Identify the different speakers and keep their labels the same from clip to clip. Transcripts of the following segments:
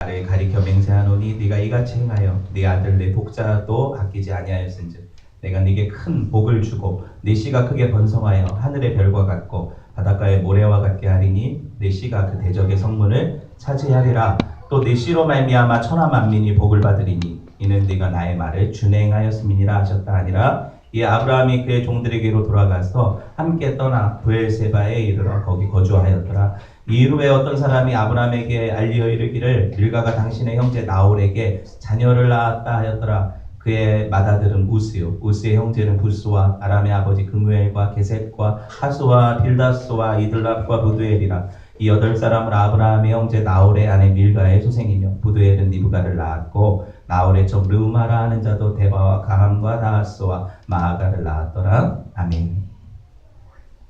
Speaker 1: 나를 가리켜 맹세하노니 네가 이같이 행하여 네 아들 내 독자도 아끼지 아니하였은즉 내가 네게 큰 복을 주고 네 씨가 크게 번성하여 하늘의 별과 같고 바닷가의 모래와 같게 하리니 네 씨가 그 대적의 성문을 차지하리라. 또 네 씨로 말미암아 천하 만민이 복을 받으리니 이는 네가 나의 말을 준행하였음이니라 하셨다 하니라. 이 아브라함이 그의 종들에게로 돌아가서 함께 떠나 브엘세바에 이르러 거기 거주하였더라. 이후에 어떤 사람이 아브라함에게 알리어 이르기를 밀가가 당신의 형제 나홀에게 자녀를 낳았다 하였더라. 그의 맏아들은 우스요 우스의 형제는 부스와 아람의 아버지 그무엘과 게셋과 하수와 빌다스와 이들랍과 부두엘이라. 이 8사람은 아브라함의 형제 나홀의 아내 밀가의 소생이며 부두엘은 리브가를 낳았고 나홀의 종 르우마라 하는 자도 데바와 가함과 다하스와 마아가를 낳았더라. 아멘.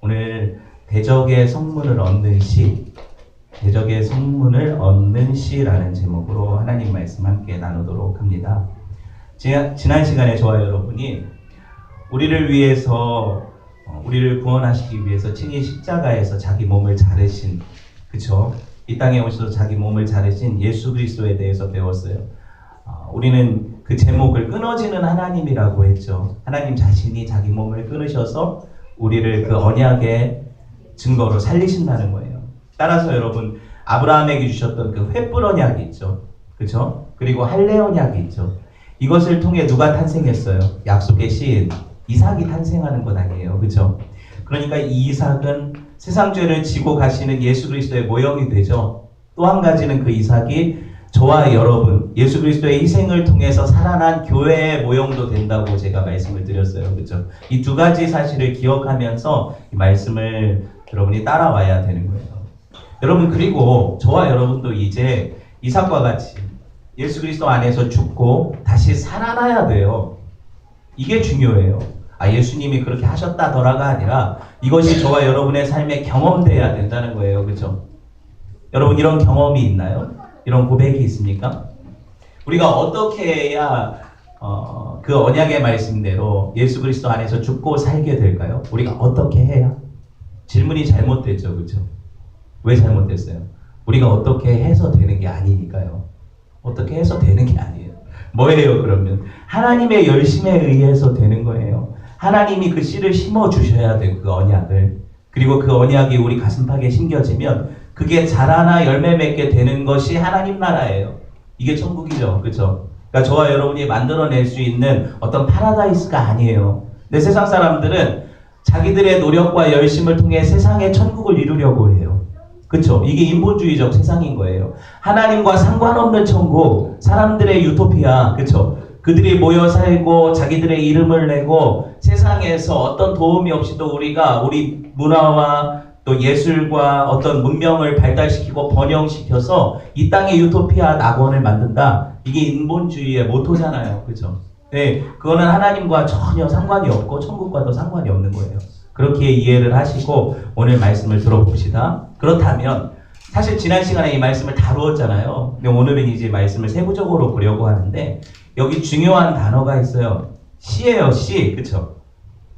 Speaker 1: 오늘 대적의 성문을 얻는 시, 대적의 성문을 얻는 시라는 제목으로 하나님 말씀 함께 나누도록 합니다. 지난 시간에 저와 여러분이 우리를 위해서 우리를 구원하시기 위해서 친히 십자가에서 자기 몸을 자르신, 그쵸? 이 땅에 오셔서 자기 몸을 자르신 예수 그리스도에 대해서 배웠어요. 우리는 그 제목을 끊어지는 하나님이라고 했죠. 하나님 자신이 자기 몸을 끊으셔서 우리를 그 언약의 증거로 살리신다는 거예요. 따라서 여러분, 아브라함에게 주셨던 그 횃불 언약이 있죠. 그쵸? 그리고 할례 언약이 있죠. 이것을 통해 누가 탄생했어요? 약속의 시인 이삭이 탄생하는 것 아니에요. 그쵸? 그러니까 이 이삭은 세상 죄를 지고 가시는 예수 그리스도의 모형이 되죠. 또 한 가지는 그 이삭이 저와 여러분, 예수 그리스도의 희생을 통해서 살아난 교회의 모형도 된다고 제가 말씀을 드렸어요. 그쵸? 이 두 가지 사실을 기억하면서 이 말씀을 여러분이 따라와야 되는 거예요. 여러분, 그리고 저와 여러분도 이제 이삭과 같이 예수 그리스도 안에서 죽고 다시 살아나야 돼요. 이게 중요해요. 예수님이 그렇게 하셨다더라가 아니라 이것이 저와 여러분의 삶에 경험돼야 된다는 거예요. 그렇죠? 여러분, 이런 경험이 있나요? 이런 고백이 있습니까? 우리가 어떻게 해야 그 언약의 말씀대로 예수 그리스도 안에서 죽고 살게 될까요? 우리가 어떻게 해야? 질문이 잘못됐죠. 그렇죠? 왜 잘못됐어요? 우리가 어떻게 해서 되는 게 아니니까요. 어떻게 해서 되는 게 아니에요. 뭐예요 그러면? 하나님의 열심에 의해서 되는 거예요. 하나님이 그 씨를 심어주셔야 돼요. 그 언약을. 그리고 그 언약이 우리 가슴팍에 심겨지면 그게 자라나 열매 맺게 되는 것이 하나님 나라예요. 이게 천국이죠. 그렇죠? 그러니까 저와 여러분이 만들어낼 수 있는 어떤 파라다이스가 아니에요. 근데 세상 사람들은 자기들의 노력과 열심을 통해 세상의 천국을 이루려고 해요. 그쵸? 이게 인본주의적 세상인 거예요. 하나님과 상관없는 천국, 사람들의 유토피아, 그쵸? 그들이 모여 살고 자기들의 이름을 내고 세상에서 어떤 도움이 없이도 우리가 우리 문화와 또 예술과 어떤 문명을 발달시키고 번영시켜서 이 땅의 유토피아 낙원을 만든다. 이게 인본주의의 모토잖아요. 그쵸? 네, 그거는 하나님과 전혀 상관이 없고 천국과도 상관이 없는 거예요. 그렇게 이해를 하시고 오늘 말씀을 들어봅시다. 그렇다면 사실 지난 시간에 이 말씀을 다루었잖아요. 근데 오늘은 이제 말씀을 세부적으로 보려고 하는데 여기 중요한 단어가 있어요. 시예요. 시. 그쵸?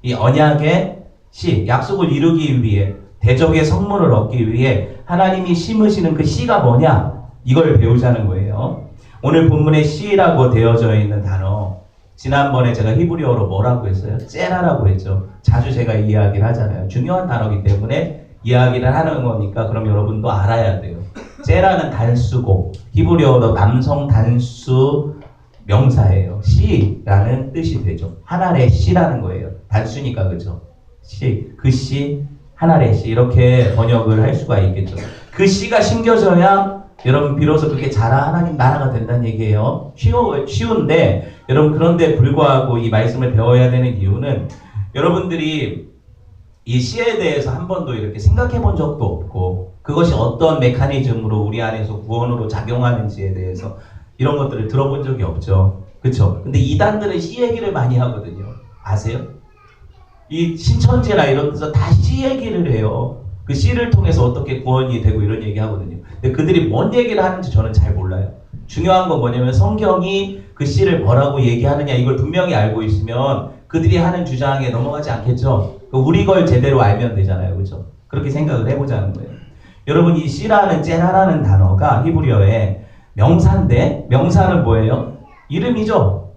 Speaker 1: 이 언약의 시, 약속을 이루기 위해 대적의 성문을 얻기 위해 하나님이 심으시는 그 씨가 뭐냐? 이걸 배우자는 거예요. 오늘 본문에 시라고 되어져 있는 단어, 지난번에 제가 히브리어로 뭐라고 했어요? 째라라고 했죠. 자주 제가 이야기를 하잖아요. 중요한 단어이기 때문에 이야기를 하는 거니까 그럼 여러분도 알아야 돼요. 째라는 단수고 히브리어로 남성 단수 명사예요. 시라는 뜻이 되죠. 하나의 시라는 거예요. 단수니까 그죠? 시, 그 시, 하나의 시 이렇게 번역을 할 수가 있겠죠. 그 시가 심겨져야 여러분 비로소 그게 자라 하나님 나라가 된다는 얘기예요. 쉬운데 여러분 그런데 불구하고 이 말씀을 배워야 되는 이유는 여러분들이 이 시에 대해서 한 번도 이렇게 생각해 본 적도 없고 그것이 어떤 메커니즘으로 우리 안에서 구원으로 작용하는지에 대해서 이런 것들을 들어본 적이 없죠. 그쵸? 근데 이단들은 시 얘기를 많이 하거든요. 아세요? 이 신천지나 이런 데서 다 시 얘기를 해요. 그 시를 통해서 어떻게 구원이 되고 이런 얘기 하거든요. 근데 그들이 뭔 얘기를 하는지 저는 잘 몰라요. 중요한 건 뭐냐면 성경이 그 시를 뭐라고 얘기하느냐 이걸 분명히 알고 있으면 그들이 하는 주장에 넘어가지 않겠죠. 우리 걸 제대로 알면 되잖아요. 그렇죠? 그렇게 생각을 해보자는 거예요. 여러분 이 씨라는 째라라는 단어가 히브리어에 명사인데 명사는 뭐예요? 이름이죠.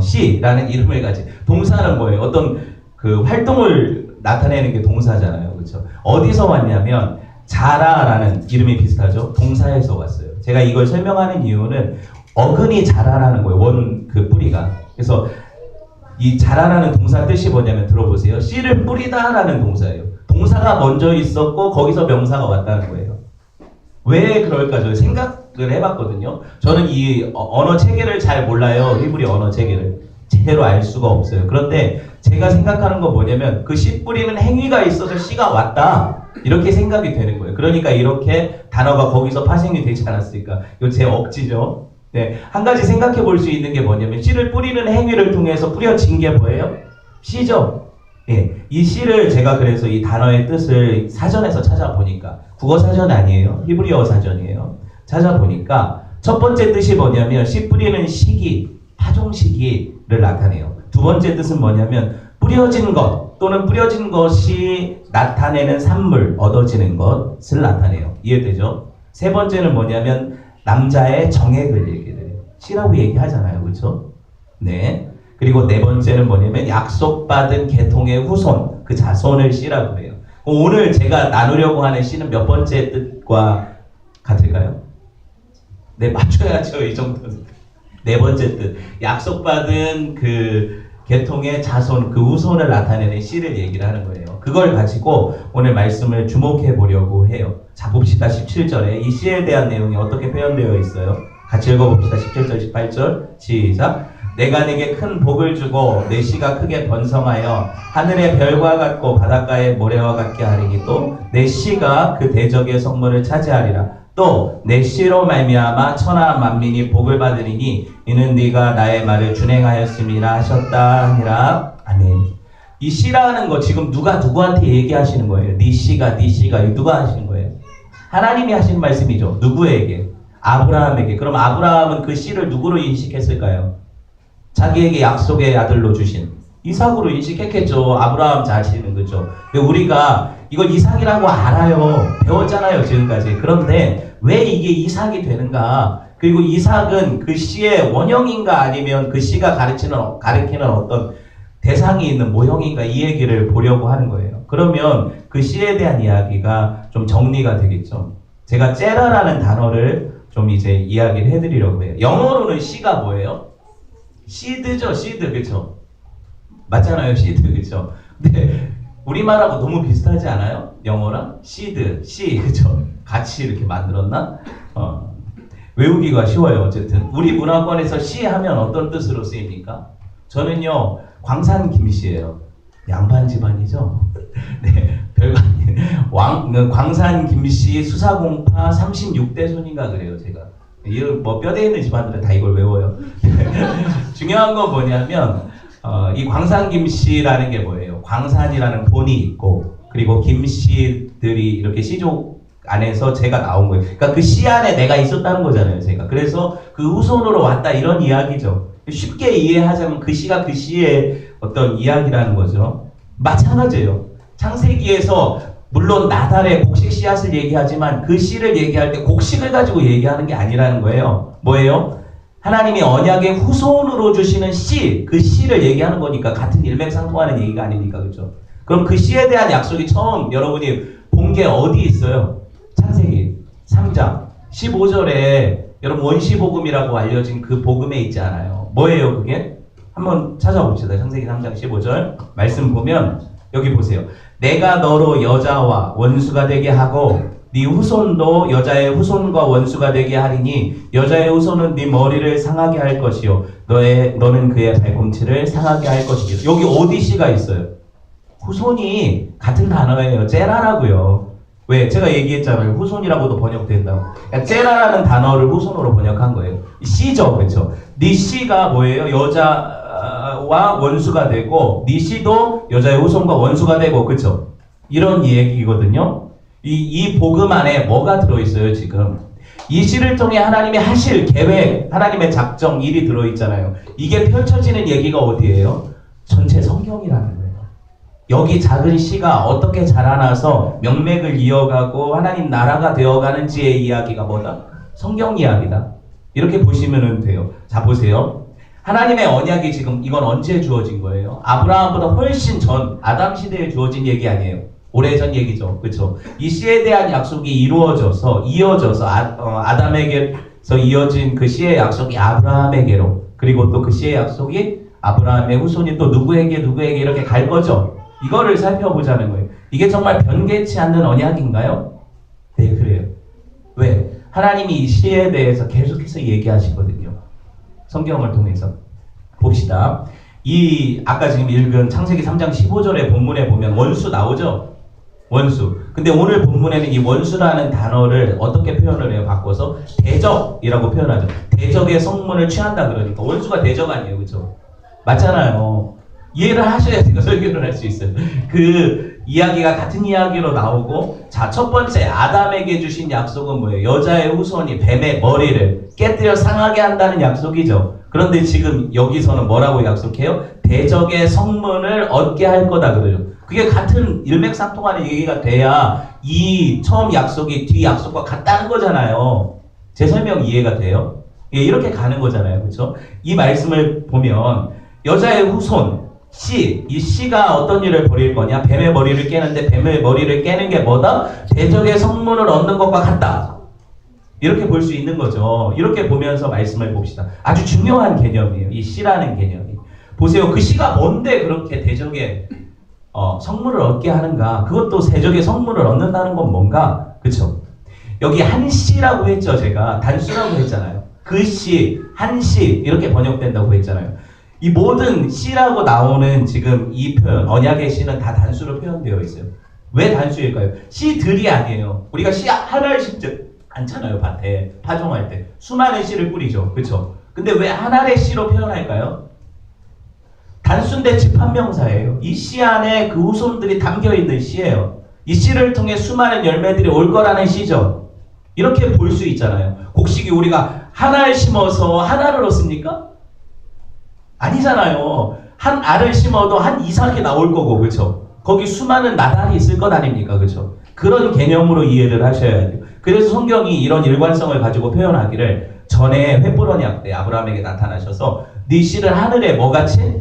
Speaker 1: 시라는 이름을 가진 동사는 뭐예요? 어떤 그 활동을 나타내는 게 동사잖아요. 그렇죠? 어디서 왔냐면 자라라는 이름이 비슷하죠. 동사에서 왔어요. 제가 이걸 설명하는 이유는 어근이 자라라는 거예요. 원 그 뿌리가. 그래서 이 자라라는 동사 뜻이 뭐냐면 들어보세요. 씨를 뿌리다라는 동사예요. 동사가 먼저 있었고 거기서 명사가 왔다는 거예요. 왜 그럴까 저 생각을 해봤거든요. 저는 이 언어 체계를 잘 몰라요. 히브리 언어 체계를 제대로 알 수가 없어요. 그런데 제가 생각하는 건 뭐냐면 그 씨 뿌리는 행위가 있어서 씨가 왔다 이렇게 생각이 되는 거예요. 그러니까 이렇게 단어가 거기서 파생이 되지 않았을까. 이거 제 억지죠. 네, 한 가지 생각해 볼 수 있는 게 뭐냐면 씨를 뿌리는 행위를 통해서 뿌려진 게 뭐예요? 씨죠. 예, 이 씨를 제가 그래서 이 단어의 뜻을 사전에서 찾아보니까 국어 사전 아니에요. 히브리어 사전이에요. 찾아보니까 첫 번째 뜻이 뭐냐면 씨 뿌리는 시기, 파종 시기를 나타내요. 두 번째 뜻은 뭐냐면 뿌려진 것 또는 뿌려진 것이 나타내는 산물, 얻어지는 것을 나타내요. 이해되죠? 세 번째는 뭐냐면 남자의 정액을 얘기해요. 씨라고 얘기하잖아요. 그렇죠? 네. 그리고 네 번째는 뭐냐면 약속받은 계통의 후손, 그 자손을 씨라고 해요. 오늘 제가 나누려고 하는 씨는 몇 번째 뜻과 같을까요? 네, 맞춰야죠. 이 정도는. 네 번째 뜻. 약속받은 그 계통의 자손, 그 후손을 나타내는 씨를 얘기를 하는 거예요. 그걸 가지고 오늘 말씀을 주목해 보려고 해요. 자, 봅시다. 17절에 이 씨에 대한 내용이 어떻게 표현되어 있어요? 같이 읽어봅시다. 17절, 18절. 시작. 내가 네게 큰 복을 주고 내 씨가 크게 번성하여 하늘의 별과 같고 바닷가의 모래와 같게 하리니 또 내 씨가 그 대적의 성문을 차지하리라. 또 내 씨로 말미암아 천하 만민이 복을 받으리니 이는 네가 나의 말을 준행하였음이라 하셨다 하니라. 아멘. 이 씨라는 거 지금 누가 누구한테 얘기하시는 거예요? 네 씨가 누가 하시는 거예요? 하나님이 하시는 말씀이죠. 누구에게? 아브라함에게. 그럼 아브라함은 그 씨를 누구로 인식했을까요? 자기에게 약속의 아들로 주신 이삭으로 인식했겠죠. 아브라함 자신은. 그죠? 우리가 이걸 이삭이라고 알아요. 배웠잖아요. 지금까지. 그런데 왜 이게 이삭이 되는가? 그리고 이삭은 그 씨의 원형인가 아니면 그 씨가 가리키는 어떤 대상이 있는 모형인가 이 얘기를 보려고 하는 거예요. 그러면 그 씨에 대한 이야기가 좀 정리가 되겠죠. 제가 째라라는 단어를 좀 이제 이야기를 해드리려고 해요. 영어로는 씨가 뭐예요? 시드죠. 시드. 그쵸? 맞잖아요. 시드. 그쵸? 근데 우리말하고 너무 비슷하지 않아요? 영어랑? 시드, 씨. 그쵸? 같이 이렇게 만들었나? 외우기가 쉬워요. 어쨌든 우리 문화권에서 씨 하면 어떤 뜻으로 쓰입니까? 저는요 광산 김씨예요. 양반 집안이죠. 네, 별거 아니에요. 광산 김씨 수사공파 36대 손인가 그래요. 제가 이거 뭐 뼈대 있는 집안들은 다 이걸 외워요. 중요한 건 뭐냐면 이 광산 김씨라는 게 뭐예요? 광산이라는 본이 있고 그리고 김씨들이 이렇게 씨족 안에서 제가 나온 거예요. 그러니까 그 씨 안에 내가 있었다는 거잖아요. 제가. 그래서 그 후손으로 왔다 이런 이야기죠. 쉽게 이해하자면 그 씨가 그 씨의 어떤 이야기라는 거죠. 마찬가지예요. 창세기에서 물론 나달의 곡식 씨앗을 얘기하지만 그 씨를 얘기할 때 곡식을 가지고 얘기하는 게 아니라는 거예요. 뭐예요? 하나님이 언약의 후손으로 주시는 씨, 그 씨를 얘기하는 거니까 같은 일맥상통하는 얘기가 아닙니까? 그렇죠? 그럼 그 씨에 대한 약속이 처음 여러분이 본 게 어디 있어요? 창세기 3장 15절에 여러분 원시복음이라고 알려진 그 복음에 있지 않아요? 뭐예요 그게? 한번 찾아봅시다. 창세기 3장 15절 말씀 보면 여기 보세요. 내가 너로 여자와 원수가 되게 하고 네 후손도 여자의 후손과 원수가 되게 하리니 여자의 후손은 네 머리를 상하게 할 것이요 너는 그의 발꿈치를 상하게 할 것이요. 여기 어디 씨가 있어요? 후손이 같은 단어예요. 째라라고요. 왜? 제가 얘기했잖아요. 후손이라고도 번역된다고. 그러니까 째라라는 단어를 후손으로 번역한 거예요. 씨죠. 그렇죠? 네 씨가 뭐예요? 여자와 원수가 되고 네 씨도 여자의 후손과 원수가 되고 그렇죠? 이런 얘기거든요. 이 복음 안에 뭐가 들어있어요 지금? 이 씨를 통해 하나님이 하실 계획, 하나님의 작정, 일이 들어있잖아요. 이게 펼쳐지는 얘기가 어디예요? 전체 성경이라는 거예요. 여기 작은 씨가 어떻게 자라나서 명맥을 이어가고 하나님 나라가 되어가는지의 이야기가 뭐다? 성경 이야기다. 이렇게 보시면 돼요. 자, 보세요. 하나님의 언약이 지금 이건 언제 주어진 거예요? 아브라함보다 훨씬 전 아담 시대에 주어진 얘기 아니에요. 오래전 얘기죠. 그렇죠? 이 씨에 대한 약속이 이루어져서 이어져서 아담에게서 이어진 그 씨의 약속이 아브라함에게로, 그리고 또 그 씨의 약속이 아브라함의 후손이 또 누구에게 이렇게 갈 거죠. 이거를 살펴보자는 거예요. 이게 정말 변개치 않는 언약인가요? 네, 그래요. 왜? 하나님이 이 씨에 대해서 계속해서 얘기하시거든요. 성경을 통해서. 봅시다. 이 아까 지금 읽은 창세기 3장 15절의 본문에 보면 원수 나오죠? 원수. 근데 오늘 본문에는 이 원수라는 단어를 어떻게 표현을 해요? 바꿔서 대적이라고 표현하죠. 대적의 성문을 취한다 그러니까 원수가 대적 아니에요. 그렇죠? 맞잖아요. 이해를 하셔야 제가 설교를 할 수 있어요. 그 이야기가 같은 이야기로 나오고, 자, 첫 번째 아담에게 주신 약속은 뭐예요? 여자의 후손이 뱀의 머리를 깨뜨려 상하게 한다는 약속이죠. 그런데 지금 여기서는 뭐라고 약속해요? 대적의 성문을 얻게 할 거다 그러죠. 그게 같은 일맥상통하는 얘기가 돼야 이 처음 약속이 뒤 약속과 같다는 거잖아요. 제 설명 이해가 돼요? 예, 이렇게 가는 거잖아요. 그렇죠? 이 말씀을 보면 여자의 후손 이 씨가 어떤 일을 벌일 거냐? 뱀의 머리를 깨는데 뱀의 머리를 깨는 게 뭐다? 대적의 성문을 얻는 것과 같다. 이렇게 볼 수 있는 거죠. 이렇게 보면서 말씀을 봅시다. 아주 중요한 개념이에요. 이 씨라는 개념이. 보세요. 그 씨가 뭔데 그렇게 대적의 성문을 얻게 하는가? 그것도 대적의 성문을 얻는다는 건 뭔가? 그쵸? 여기 한 씨라고 했죠. 제가 단수라고 했잖아요. 그 씨, 한 씨 이렇게 번역된다고 했잖아요. 이 모든 씨라고 나오는 지금 이 표현, 언약의 씨는 다 단수로 표현되어 있어요. 왜 단수일까요? 씨들이 아니에요. 우리가 씨 하나를 심지 않잖아요. 밭에 파종할 때 수많은 씨를 뿌리죠. 그렇죠? 근데 왜 하나의 씨로 표현할까요? 단수인데 집합명사예요. 이 씨 안에 그 후손들이 담겨있는 씨예요. 이 씨를 통해 수많은 열매들이 올 거라는 씨죠. 이렇게 볼 수 있잖아요. 곡식이 우리가 하나를 심어서 하나를 얻습니까? 아니잖아요. 한 알을 심어도 한 이삭이 나올 거고, 그렇죠? 거기 수많은 나달이 있을 것 아닙니까? 그렇죠? 그런 개념으로 이해를 하셔야 돼요. 그래서 성경이 이런 일관성을 가지고 표현하기를, 전에 횃불 언약 때 아브라함에게 나타나셔서 네 씨를 하늘에 뭐같이?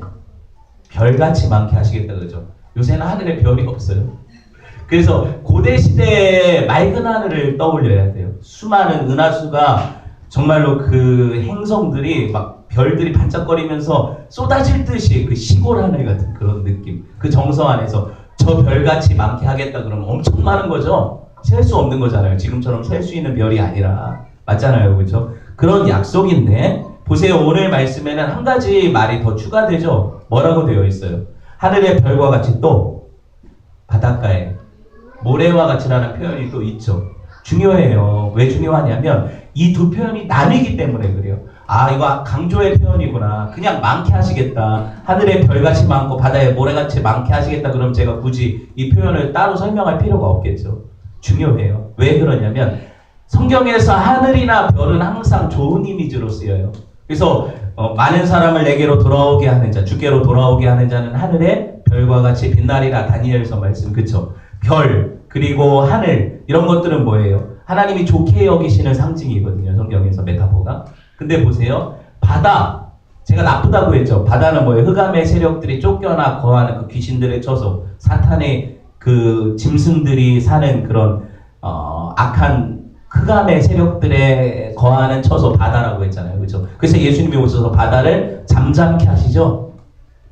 Speaker 1: 별같이 많게 하시겠다 그러죠. 요새는 하늘에 별이 없어요. 그래서 고대 시대의 맑은 하늘을 떠올려야 돼요. 수많은 은하수가 정말로 그 행성들이 막 별들이 반짝거리면서 쏟아질 듯이 그 시골 하늘 같은 그런 느낌. 그 정서 안에서 저 별같이 많게 하겠다 그러면 엄청 많은 거죠. 셀 수 없는 거잖아요. 지금처럼 셀 수 있는 별이 아니라. 맞잖아요. 그렇죠? 그런 약속인데 보세요. 오늘 말씀에는 한 가지 말이 더 추가되죠. 뭐라고 되어 있어요? 하늘의 별과 같이 또 바닷가에 모래와 같이라는 표현이 또 있죠. 중요해요. 왜 중요하냐면 이 두 표현이 나뉘기 때문에 그래요. 아, 이거 강조의 표현이구나. 그냥 많게 하시겠다. 하늘에 별같이 많고 바다에 모래같이 많게 하시겠다. 그럼 제가 굳이 이 표현을 따로 설명할 필요가 없겠죠. 중요해요. 왜 그러냐면 성경에서 하늘이나 별은 항상 좋은 이미지로 쓰여요. 그래서 많은 사람을 내게로 돌아오게 하는 자, 주께로 돌아오게 하는 자는 하늘에 별과 같이 빛나리라. 다니엘서 말씀. 그쵸? 별 그리고 하늘 이런 것들은 뭐예요? 하나님이 좋게 여기시는 상징이거든요. 성경에서 메타포가. 근데 보세요. 바다. 제가 나쁘다고 했죠. 바다는 뭐예요? 흑암의 세력들이 쫓겨나 거하는 그 귀신들의 처소. 사탄의 그 짐승들이 사는 그런 악한 흑암의 세력들에 거하는 처소 바다라고 했잖아요. 그렇죠? 그래서 예수님이 오셔서 바다를 잠잠케 하시죠.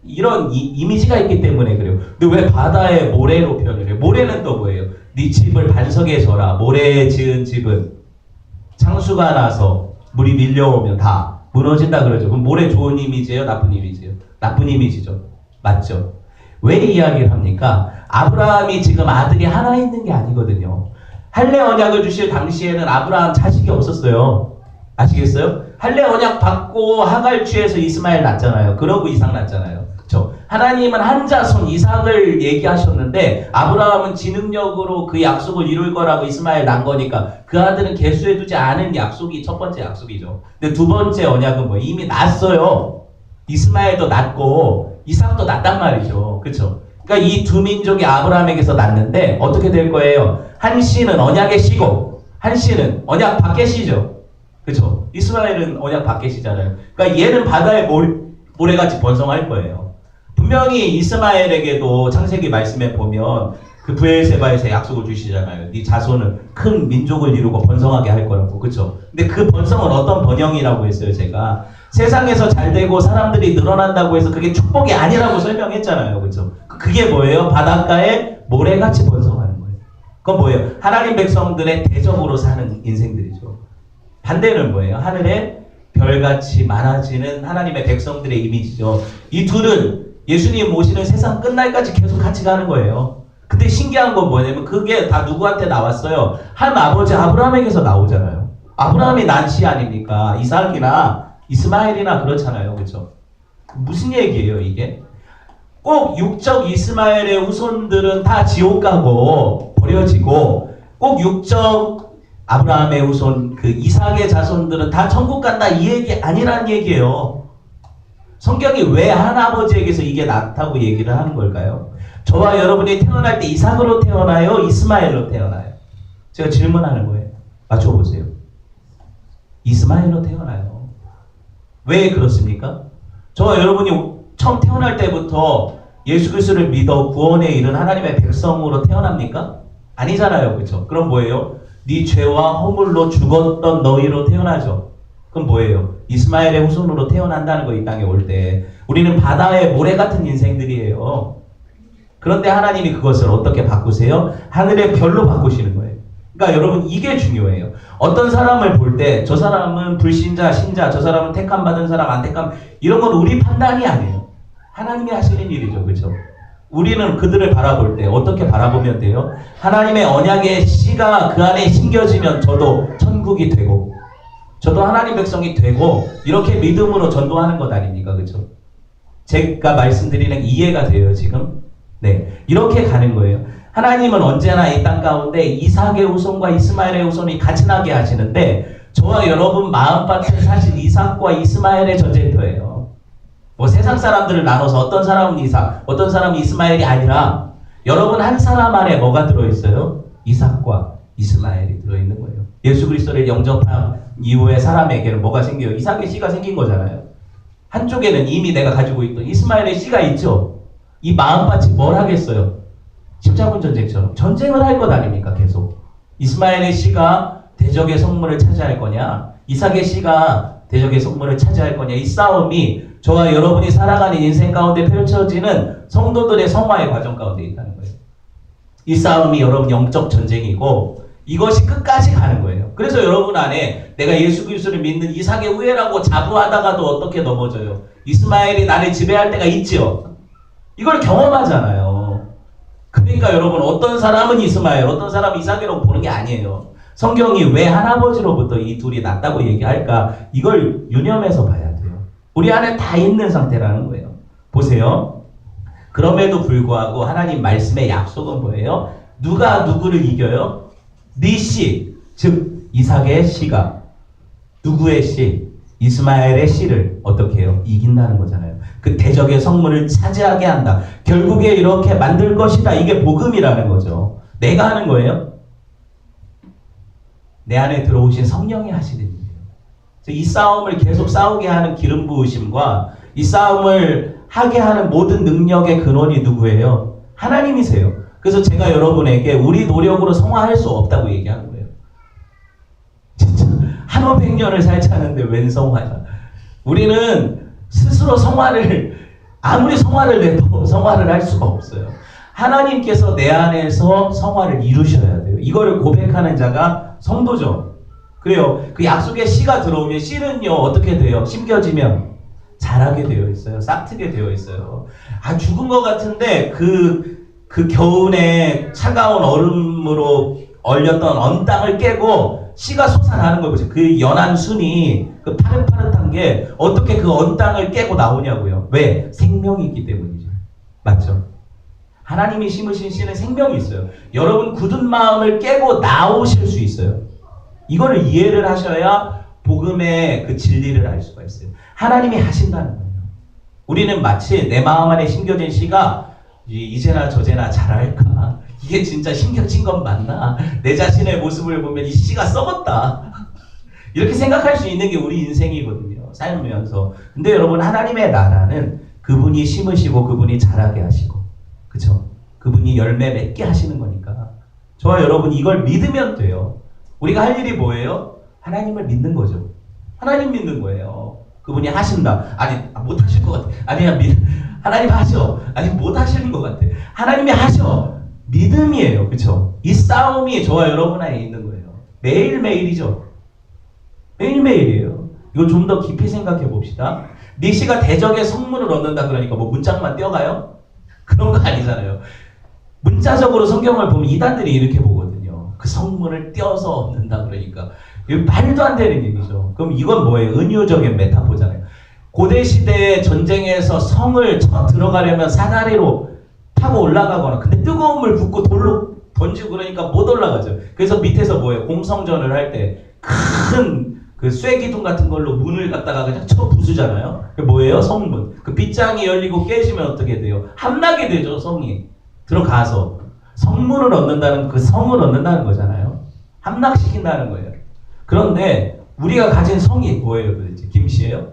Speaker 1: 이런 이미지가 있기 때문에 그래요. 근데 왜 바다에 모래로 표현을 해요? 모래는 또 뭐예요? 네 집을 반석에 져라. 모래에 지은 집은 창수가 나서 물이 밀려오면 다 무너진다 그러죠. 그럼 모래 좋은 이미지예요? 나쁜 이미지예요? 나쁜 이미지죠. 맞죠? 왜 이야기를 합니까? 아브라함이 지금 아들이 하나 있는 게 아니거든요. 할례 언약을 주실 당시에는 아브라함 자식이 없었어요. 아시겠어요? 할례 언약 받고 하갈 취해서 이스마엘 낳잖아요. 그러고 이삭 낳잖아요. 그렇죠? 하나님은 한 자손 이삭을 얘기하셨는데 아브라함은 지능력으로 그 약속을 이룰 거라고 이스마엘 낳은 거니까 그 아들은 계수해 두지 않은 약속이 첫 번째 약속이죠. 근데 두 번째 언약은 뭐 이미 낳았어요. 이스마엘도 낳고 이삭도 낳단 말이죠. 그렇죠? 그러니까 이 두 민족이 아브라함에게서 낳는데 어떻게 될 거예요? 한 씨는 언약의 씨고 한 씨는 언약 밖의 씨죠. 그렇죠? 이스마엘은 언약 밖이시잖아요. 그러니까 얘는 바다의 모래같이 번성할 거예요. 분명히 이스마엘에게도 창세기 말씀에 보면 그 브엘세바에서 약속을 주시잖아요. 네 자손을 큰 민족을 이루고 번성하게 할 거라고. 그렇죠? 근데 그 번성은 어떤 번영이라고 했어요, 제가. 세상에서 잘 되고 사람들이 늘어난다고 해서 그게 축복이 아니라고 설명했잖아요. 그렇죠? 그게 뭐예요? 바닷가에 모래같이 번성하는 거예요. 그건 뭐예요? 하나님 백성들의 대적으로 사는 인생들이죠. 반대는 뭐예요? 하늘에 별같이 많아지는 하나님의 백성들의 이미지죠. 이 둘은 예수님 오시는 세상 끝날까지 계속 같이 가는 거예요. 근데 신기한 건 뭐냐면 그게 다 누구한테 나왔어요? 한 아버지 아브라함에게서 나오잖아요. 아브라함이 난 씨 아닙니까? 이삭이나 이스마엘이나 그렇잖아요. 그렇죠? 무슨 얘기예요 이게? 꼭 육적 이스마엘의 후손들은 다 지옥 가고 버려지고 꼭 육적 아브라함의 후손 그 이삭의 자손들은 다 천국 간다 이 얘기 아니란 얘기예요. 성경이 왜 한 아버지에게서 이게 낫다고 얘기를 하는 걸까요? 저와 여러분이 태어날 때 이삭으로 태어나요? 이스마엘로 태어나요? 제가 질문하는 거예요. 맞춰보세요. 이스마엘로 태어나요. 왜 그렇습니까? 저와 여러분이 처음 태어날 때부터 예수 그리스도를 믿어 구원에 이른 하나님의 백성으로 태어납니까? 아니잖아요. 그렇죠? 그럼 뭐예요? 네 죄와 허물로 죽었던 너희로 태어나죠. 그럼 뭐예요? 이스마엘의 후손으로 태어난다는 거 이 땅에 올 때. 우리는 바다의 모래 같은 인생들이에요. 그런데 하나님이 그것을 어떻게 바꾸세요? 하늘의 별로 바꾸시는 거예요. 그러니까 여러분 이게 중요해요. 어떤 사람을 볼 때 저 사람은 불신자, 신자, 저 사람은 택함 받은 사람, 안 택함 이런 건 우리 판단이 아니에요. 하나님이 하시는 일이죠. 그렇죠? 우리는 그들을 바라볼 때 어떻게 바라보면 돼요? 하나님의 언약의 씨가 그 안에 심겨지면 저도 천국이 되고 저도 하나님 백성이 되고 이렇게 믿음으로 전도하는 것 아닙니까? 그렇죠? 제가 말씀드리는 이해가 돼요, 지금? 네. 이렇게 가는 거예요. 하나님은 언제나 이 땅 가운데 이삭의 후손과 이스마엘의 후손이 같이 나게 하시는데 저와 여러분 마음밭은 사실 이삭과 이스마엘의 전쟁터예요. 뭐 세상 사람들을 나눠서 어떤 사람은 이삭, 어떤 사람은 이스마엘이 아니라 여러분 한 사람 안에 뭐가 들어있어요? 이삭과 이스마엘이 들어있는 거예요. 예수 그리스도를 영접한 이후에 사람에게는 뭐가 생겨요? 이삭의 씨가 생긴 거잖아요. 한쪽에는 이미 내가 가지고 있던 이스마엘의 씨가 있죠. 이 마음밭이 뭘 하겠어요? 십자군 전쟁처럼 전쟁을 할 것 아닙니까? 계속. 이스마엘의 씨가 대적의 성문을 차지할 거냐? 이삭의 씨가 대적의 성문을 차지할 거냐? 이 싸움이 저와 여러분이 살아가는 인생 가운데 펼쳐지는 성도들의 성화의 과정 가운데 있다는 거예요. 이 싸움이 여러분 영적 전쟁이고 이것이 끝까지 가는 거예요. 그래서 여러분 안에 내가 예수 그리스도를 믿는 이삭의 후예라고 자부하다가도 어떻게 넘어져요? 이스마엘이 나를 지배할 때가 있지요. 이걸 경험하잖아요. 그러니까 여러분 어떤 사람은 이스마엘, 어떤 사람은 이삭이라고 보는 게 아니에요. 성경이 왜 할아버지로부터 이 둘이 낫다고 얘기할까? 이걸 유념해서 봐야 돼요. 우리 안에 다 있는 상태라는 거예요. 보세요. 그럼에도 불구하고 하나님 말씀의 약속은 뭐예요? 누가 누구를 이겨요? 네 씨, 즉 이삭의 씨가 누구의 씨? 이스마엘의 씨를 어떻게 해요? 이긴다는 거잖아요. 그 대적의 성문을 차지하게 한다. 결국에 이렇게 만들 것이다. 이게 복음이라는 거죠. 내가 하는 거예요? 내 안에 들어오신 성령이 하시는 일이에요. 이 싸움을 계속 싸우게 하는 기름 부으심과 이 싸움을 하게 하는 모든 능력의 근원이 누구예요? 하나님이세요. 그래서 제가 여러분에게 우리 노력으로 성화할 수 없다고 얘기하는 거예요. 진짜 한 500년을 살자는데 웬 성화야. 우리는 스스로 성화를 아무리 성화를 내도 성화를 할 수가 없어요. 하나님께서 내 안에서 성화를 이루셔야 돼요. 이거를 고백하는 자가 성도죠. 그래요. 그 약속의 씨가 들어오면 씨는요 어떻게 돼요? 심겨지면 자라게 되어 있어요. 싹트게 되어 있어요. 아 죽은 것 같은데 그 겨울에 차가운 얼음으로 얼렸던 언 땅을 깨고 씨가 솟아나는 걸 보세요. 그 연한 순이 그 파릇파릇한 게 어떻게 그 언 땅을 깨고 나오냐고요. 왜? 생명이 있기 때문이죠. 맞죠? 하나님이 심으신 씨는 생명이 있어요. 여러분 굳은 마음을 깨고 나오실 수 있어요. 이거를 이해를 하셔야 복음의 그 진리를 알 수가 있어요. 하나님이 하신다는 거예요. 우리는 마치 내 마음 안에 심겨진 씨가 이제나 저제나 자랄까? 이게 진짜 심겨진 건 맞나? 내 자신의 모습을 보면 이 씨가 썩었다. 이렇게 생각할 수 있는 게 우리 인생이거든요. 살면서. 근데 여러분, 하나님의 나라는 그분이 심으시고 그분이 자라게 하시고, 그쵸? 그분이 열매 맺게 하시는 거니까. 저와 여러분, 이걸 믿으면 돼요. 우리가 할 일이 뭐예요? 하나님을 믿는 거죠. 하나님 믿는 거예요. 그분이 하신다. 아니, 못 하실 것 같아. 아니야, 하나님 하셔. 아니, 못 하시는 것 같아. 하나님이 하셔. 믿음이에요. 그쵸? 이 싸움이 저와 여러분 안에 있는 거예요. 매일매일이죠. 매일매일이에요. 이거 좀 더 깊이 생각해 봅시다. 니시가 대적의 성문을 얻는다 그러니까 뭐 문짝만 떼어가요? 그런 거 아니잖아요. 문자적으로 성경을 보면 이단들이 이렇게 보거든요. 그 성문을 떼어서 얻는다 그러니까. 이거 말도 안 되는 얘기죠. 그럼 이건 뭐예요? 은유적인 메타포잖아요. 고대 시대의 전쟁에서 성을 쳐 들어가려면 사다리로 타고 올라가거나, 근데 뜨거운 물 붓고 돌로 던지고 그러니까 못 올라가죠. 그래서 밑에서 뭐예요? 공성전을 할 때 큰 그 쇠기둥 같은 걸로 문을 갖다가 그냥 쳐 부수잖아요. 그게 뭐예요? 성문. 그 빗장이 열리고 깨지면 어떻게 돼요? 함나게 되죠, 성이. 들어가서. 성문을 얻는다는, 그 성을 얻는다는 거잖아요. 함락시킨다는 거예요. 그런데 우리가 가진 성이 뭐예요 도대체? 김씨예요?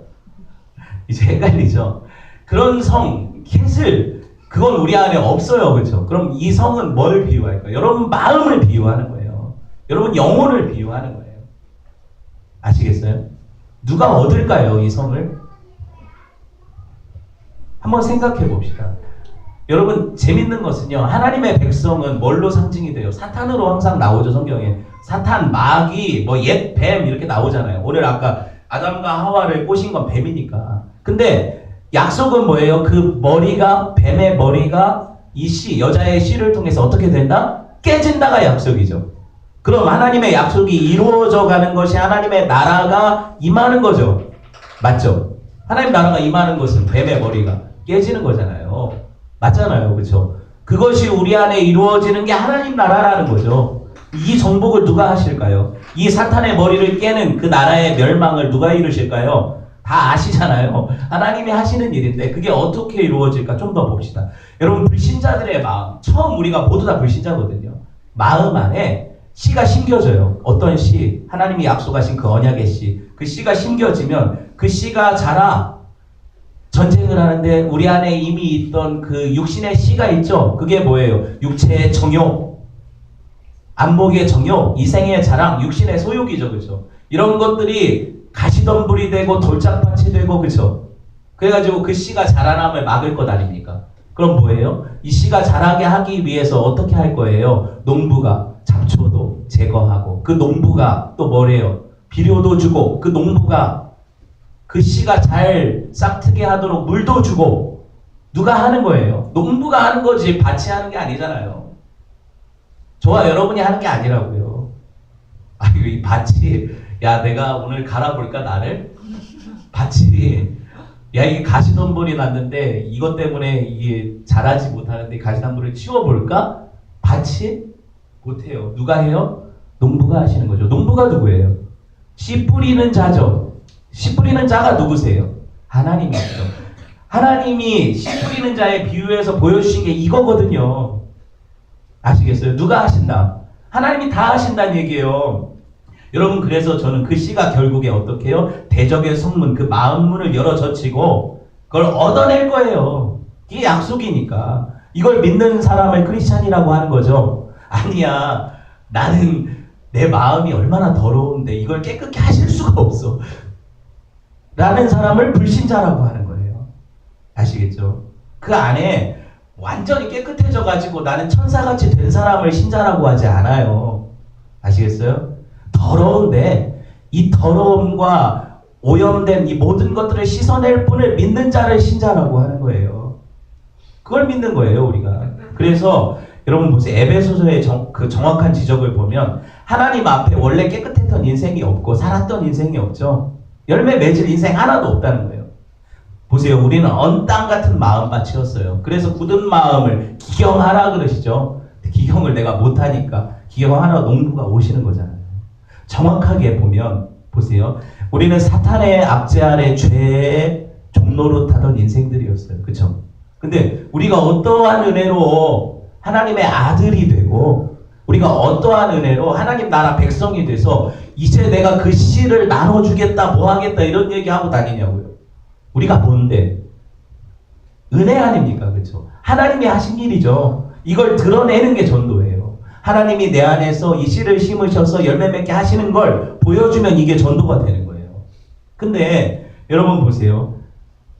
Speaker 1: 이제 헷갈리죠? 그런 성, 깃을, 그건 우리 안에 없어요. 그렇죠? 그럼 이 성은 뭘 비유할까요? 여러분 마음을 비유하는 거예요. 여러분 영혼을 비유하는 거예요. 아시겠어요? 누가 얻을까요? 이 성을? 한번 생각해 봅시다. 여러분 재밌는 것은요. 하나님의 백성은 뭘로 상징이 돼요? 사탄으로 항상 나오죠. 성경에. 사탄, 마귀, 뭐 옛 뱀 이렇게 나오잖아요. 오늘 아까 아담과 하와를 꼬신 건 뱀이니까. 근데 약속은 뭐예요? 그 머리가, 뱀의 머리가 이 씨, 여자의 씨를 통해서 어떻게 된다? 깨진다가 약속이죠. 그럼 하나님의 약속이 이루어져 가는 것이 하나님의 나라가 임하는 거죠. 맞죠? 하나님 나라가 임하는 것은 뱀의 머리가 깨지는 거잖아요. 맞잖아요. 그렇죠? 그것이 우리 안에 이루어지는 게 하나님 나라라는 거죠. 이 정복을 누가 하실까요? 이 사탄의 머리를 깨는 그 나라의 멸망을 누가 이루실까요? 다 아시잖아요. 하나님이 하시는 일인데 그게 어떻게 이루어질까 좀 더 봅시다. 여러분 불신자들의 마음, 처음 우리가 모두 다 불신자거든요. 마음 안에 씨가 심겨져요. 어떤 씨? 하나님이 약속하신 그 언약의 씨. 그 씨가 심겨지면 그 씨가 자라. 전쟁을 하는데 우리 안에 이미 있던 그 육신의 씨가 있죠. 그게 뭐예요? 육체의 정욕, 안목의 정욕, 이생의 자랑, 육신의 소욕이죠. 그렇죠? 이런 것들이 가시덤불이 되고 돌짝밭이 되고, 그렇죠? 그래가지고 그 씨가 자라남을 막을 것 아닙니까? 그럼 뭐예요? 이 씨가 자라게 하기 위해서 어떻게 할 거예요? 농부가 잡초도 제거하고, 그 농부가 또 뭐래요? 비료도 주고, 그 농부가 그 씨가 잘 싹트게 하도록 물도 주고. 누가 하는 거예요? 농부가 하는 거지 밭이 하는 게 아니잖아요. 저와 여러분이 하는 게 아니라고요. 아이고 이 밭이, 야 내가 오늘 갈아볼까 나를? 밭이, 야 이게 가시덤불이 났는데 이것 때문에 이게 자라지 못하는데 가시덤불을 치워볼까? 밭이? 못해요. 누가 해요? 농부가 하시는 거죠. 농부가 누구예요? 씨 뿌리는 자죠. 씨 뿌리는 자가 누구세요? 하나님이죠. 하나님이 씨 뿌리는 자의 비유에서 보여주신 게 이거거든요. 아시겠어요? 누가 하신다? 하나님이 다 하신다는 얘기예요. 여러분 그래서 저는 그 씨가 결국에 어떻게 해요? 대적의 성문, 그 마음문을 열어젖히고 그걸 얻어낼 거예요. 이게 약속이니까. 이걸 믿는 사람을 크리스찬이라고 하는 거죠. 아니야, 나는 내 마음이 얼마나 더러운데 이걸 깨끗게 하실 수가 없어 라는 사람을 불신자라고 하는 거예요. 아시겠죠? 그 안에 완전히 깨끗해져 가지고 나는 천사같이 된 사람을 신자라고 하지 않아요. 아시겠어요? 더러운데 이 더러움과 오염된 이 모든 것들을 씻어낼 분을 믿는 자를 신자라고 하는 거예요. 그걸 믿는 거예요, 우리가. 그래서 여러분 보세요. 에베소서의 그 정확한 지적을 보면 하나님 앞에 원래 깨끗했던 인생이 없고 살았던 인생이 없죠. 열매 맺을 인생 하나도 없다는 거예요. 보세요. 우리는 언 땅 같은 마음밭이었어요. 그래서 굳은 마음을 기경하라 그러시죠. 기경을 내가 못하니까 기경하라 농부가 오시는 거잖아요. 정확하게 보면 보세요. 우리는 사탄의 압제 아래 죄의 종로로 타던 인생들이었어요. 그렇죠? 근데 우리가 어떠한 은혜로 하나님의 아들이 되고 우리가 어떠한 은혜로 하나님 나라 백성이 돼서 이제 내가 그 씨를 나눠주겠다, 뭐 하겠다 이런 얘기하고 다니냐고요. 우리가 뭔데? 은혜 아닙니까? 그렇죠? 하나님이 하신 일이죠. 이걸 드러내는 게 전도예요. 하나님이 내 안에서 이 씨를 심으셔서 열매 맺게 하시는 걸 보여주면 이게 전도가 되는 거예요. 근데 여러분 보세요.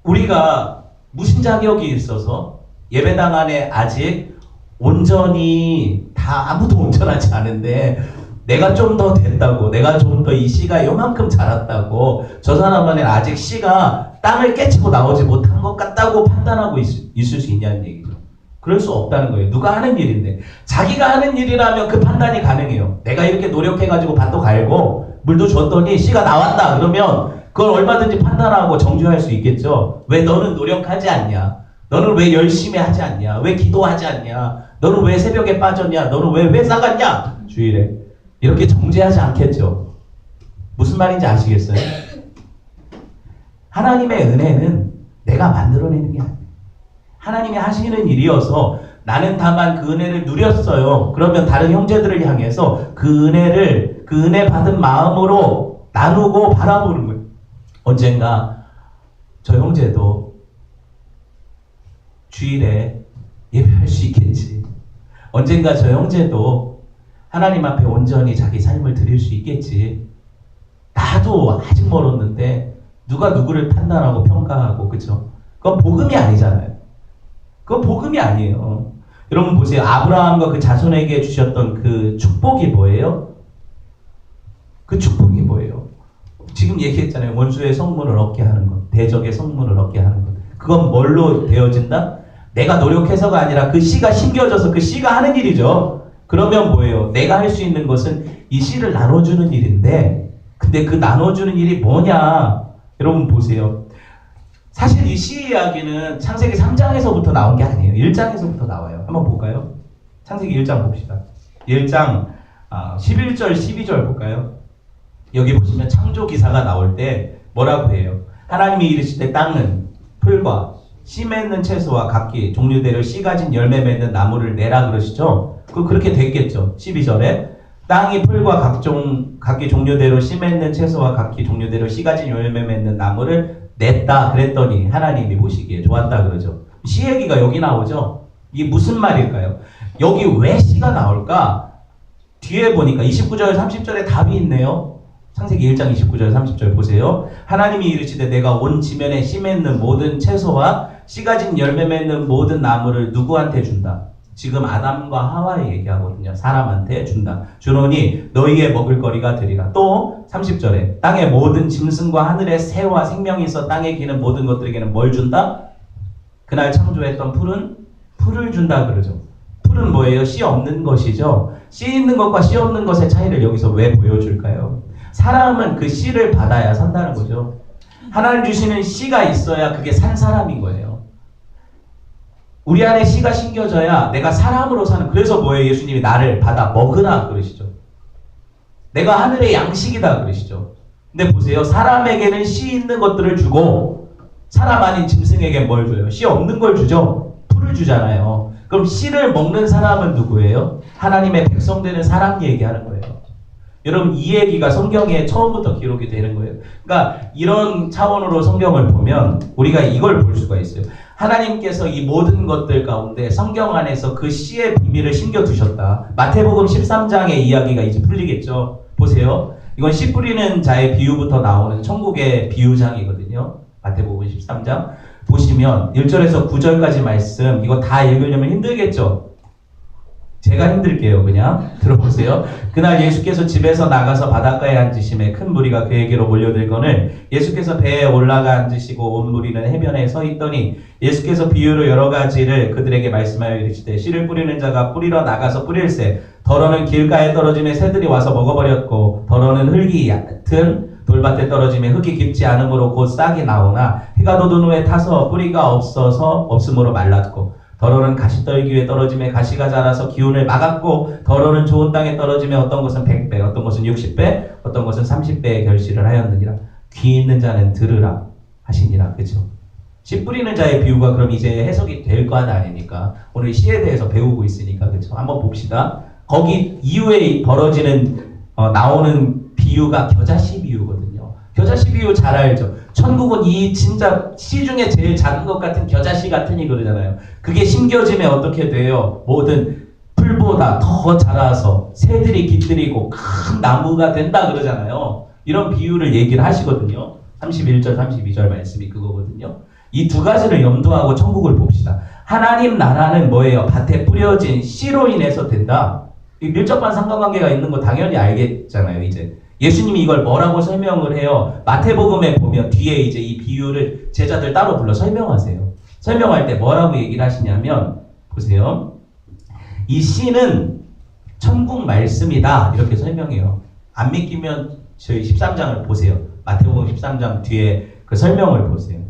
Speaker 1: 우리가 무슨 자격이 있어서 예배당 안에 아직 온전히 다 아무도 온전하지 않은데 내가 좀 더 됐다고, 내가 좀 더 이 씨가 요만큼 자랐다고, 저 사람은 아직 씨가 땅을 깨치고 나오지 못한 것 같다고 판단하고 있을 수 있냐는 얘기죠. 그럴 수 없다는 거예요. 누가 하는 일인데. 자기가 하는 일이라면 그 판단이 가능해요. 내가 이렇게 노력해가지고 밭도 갈고 물도 줬더니 씨가 나왔다 그러면 그걸 얼마든지 판단하고 정죄할 수 있겠죠. 왜 너는 노력하지 않냐? 너는 왜 열심히 하지 않냐? 왜 기도하지 않냐? 너는 왜 새벽에 빠졌냐? 너는 왜 회사 갔냐? 주일에. 이렇게 정죄하지 않겠죠. 무슨 말인지 아시겠어요? 하나님의 은혜는 내가 만들어내는 게 아니에요. 하나님이 하시는 일이어서 나는 다만 그 은혜를 누렸어요. 그러면 다른 형제들을 향해서 그 은혜 받은 마음으로 나누고 바라보는 거예요. 언젠가 저 형제도 주일에 예배할 수 있겠지. 언젠가 저 형제도 하나님 앞에 온전히 자기 삶을 드릴 수 있겠지. 나도 아직 멀었는데 누가 누구를 판단하고 평가하고, 그쵸? 그건 복음이 아니잖아요. 그건 복음이 아니에요. 여러분 보세요. 아브라함과 그 자손에게 주셨던 그 축복이 뭐예요? 그 축복이 뭐예요? 지금 얘기했잖아요. 원수의 성문을 얻게 하는 것, 대적의 성문을 얻게 하는 것. 그건 뭘로 되어진다? 내가 노력해서가 아니라 그 씨가 심겨져서 그 씨가 하는 일이죠. 그러면 뭐예요? 내가 할 수 있는 것은 이 씨를 나눠주는 일인데, 근데 그 나눠주는 일이 뭐냐? 여러분 보세요. 사실 이 씨 이야기는 창세기 3장에서부터 나온 게 아니에요. 1장에서부터 나와요. 한번 볼까요? 창세기 1장 봅시다. 1장 11절, 12절 볼까요? 여기 보시면 창조 기사가 나올 때 뭐라고 해요? 하나님이 이르시되 땅은 풀과 씨 맺는 채소와 각기 종류대로 씨 가진 열매 맺는 나무를 내라 그러시죠? 그렇게 됐겠죠. 12절에 땅이 풀과 각기 종류대로 씨 맺는 채소와 각기 종류대로 씨 가진 열매 맺는 나무를 냈다 그랬더니 하나님이 보시기에 좋았다 그러죠. 씨 얘기가 여기 나오죠. 이게 무슨 말일까요? 여기 왜 씨가 나올까? 뒤에 보니까 29절 30절에 답이 있네요. 창세기 1장 29절 30절 보세요. 하나님이 이르시되 내가 온 지면에 씨 맺는 모든 채소와 씨 가진 열매 맺는 모든 나무를 누구한테 준다? 지금 아담과 하와에 얘기하거든요. 사람한테 준다. 주노니 너희의 먹을 거리가 되리라. 또 30절에 땅의 모든 짐승과 하늘의 새와 생명이 있어 땅에 기는 모든 것들에게는 뭘 준다? 그날 창조했던 풀을 준다 그러죠. 풀은 뭐예요? 씨 없는 것이죠. 씨 있는 것과 씨 없는 것의 차이를 여기서 왜 보여줄까요? 사람은 그 씨를 받아야 산다는 거죠. 하나님 주시는 씨가 있어야 그게 산 사람인 거예요. 우리 안에 씨가 심겨져야 내가 사람으로 사는. 그래서 뭐예요? 예수님이 나를 받아 먹으라 그러시죠. 내가 하늘의 양식이다 그러시죠. 근데 보세요. 사람에게는 씨 있는 것들을 주고 사람 아닌 짐승에게 뭘 줘요? 씨 없는 걸 주죠. 풀을 주잖아요. 그럼 씨를 먹는 사람은 누구예요? 하나님의 백성 되는 사람 얘기하는 거예요. 여러분 이 얘기가 성경에 처음부터 기록이 되는 거예요. 그러니까 이런 차원으로 성경을 보면 우리가 이걸 볼 수가 있어요. 하나님께서 이 모든 것들 가운데 성경 안에서 그 씨의 비밀을 심겨두셨다. 마태복음 13장의 이야기가 이제 풀리겠죠. 보세요. 이건 씨 뿌리는 자의 비유부터 나오는 천국의 비유장이거든요. 마태복음 13장 보시면 1절에서 9절까지 말씀, 이거 다 읽으려면 힘들겠죠. 제가 힘들게요. 그냥 들어보세요. 그날 예수께서 집에서 나가서 바닷가에 앉으심에 큰 무리가 그에게로 몰려들거늘 예수께서 배에 올라가 앉으시고 온 무리는 해변에 서 있더니 예수께서 비유로 여러 가지를 그들에게 말씀하여 이르시되 씨를 뿌리는 자가 뿌리러 나가서 뿌릴새 더러는 길가에 떨어짐에 새들이 와서 먹어버렸고 더러는 흙이 얕은 돌밭에 떨어짐에 흙이 깊지 않으므로 곧 싹이 나오나 해가 돋은 후에 타서 뿌리가 없음으로 말랐고 더러는 가시떨기에 떨어짐에 가시가 자라서 기운을 막았고 더러는 좋은 땅에 떨어짐에 어떤 것은 100배 어떤 것은 60배 어떤 것은 30배의 결실을 하였느니라. 귀 있는 자는 들으라 하시니라. 그렇죠? 씨 뿌리는 자의 비유가 그럼 이제 해석이 될 거 아닙니까? 오늘 씨에 대해서 배우고 있으니까. 그렇죠? 한번 봅시다. 거기 이후에 벌어지는 나오는 비유가 겨자씨 비유거든요. 겨자씨 비유 잘 알죠. 천국은 이 진짜 씨 중에 제일 작은 것 같은 겨자씨 같으니 그러잖아요. 그게 심겨지면 어떻게 돼요? 모든 풀보다 더 자라서 새들이 깃들이고 큰 나무가 된다 그러잖아요. 이런 비유를 얘기를 하시거든요. 31절, 32절 말씀이 그거거든요. 이 두 가지를 염두하고 천국을 봅시다. 하나님 나라는 뭐예요? 밭에 뿌려진 씨로 인해서 된다. 이 밀접한 상관관계가 있는 거 당연히 알겠잖아요, 이제. 예수님이 이걸 뭐라고 설명을 해요? 마태복음에 보면 뒤에 이제 이 비유를 제자들 따로 불러 설명하세요. 설명할 때 뭐라고 얘기를 하시냐면, 보세요. 이 씨는 천국 말씀이다. 이렇게 설명해요. 안 믿기면 저희 13장을 보세요. 마태복음 13장 뒤에 그 설명을 보세요.